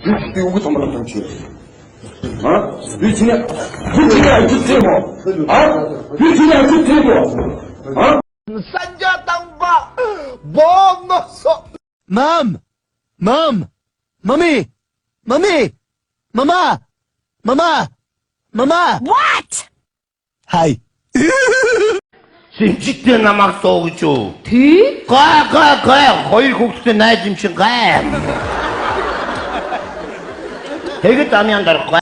Би үгүй томрох юм чи. Би чиний ажил тийм үү? Би чиний ажил тийм үү? Санжа тамба бонносо. Mom! Mom! Mommy! Mommy! Mama! Mama! Mama! What? Hi! Симчигтэй намайг суугч юу? Тий? Гай. Хоёр хүүхэдтэй найз юм шиг гай. Тэгэд амян дарахгүй.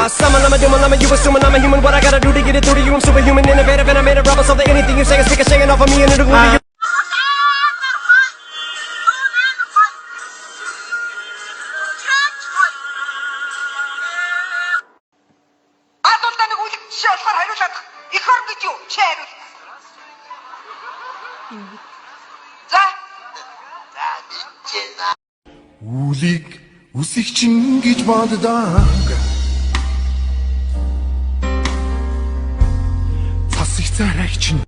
Summon, I'm a demon, I'm a you assuming I'm a human. What I gotta do to get it through to you? I'm superhuman, innovative, and I made a rubber so that anything you say is stick a shaking off of me and it'll glue to you. Үлийг үсэгчин гэж боддог. Цас их царайч нь.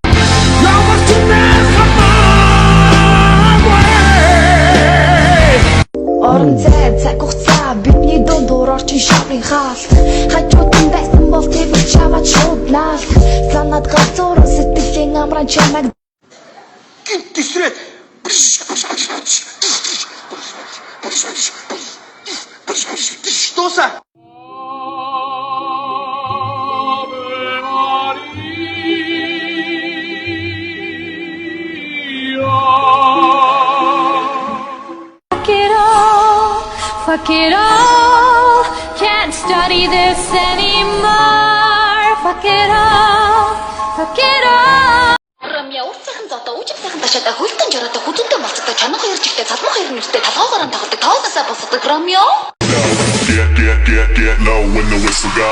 Орон зай цаг хугацаа бидний дундуур орчин шаврын хаалт хажууд нь байсан бол тэр чаваад шууд наалт санаад галзуур сэтгэлийн амран чамайг Гинт тисрээд. Дуусаа. Fuck it all, can't study this anymore. Fuck it all, fuck it all. Рамья урцхан зото үжиг сайхан ташаада хөлтөн жороод хүзэнтэй болцдог чанга хоёр чихтэй цалмах хоёр нүстэй талгаагаар тахдаг тоогосоо босдог рамья Get low when the whistle go.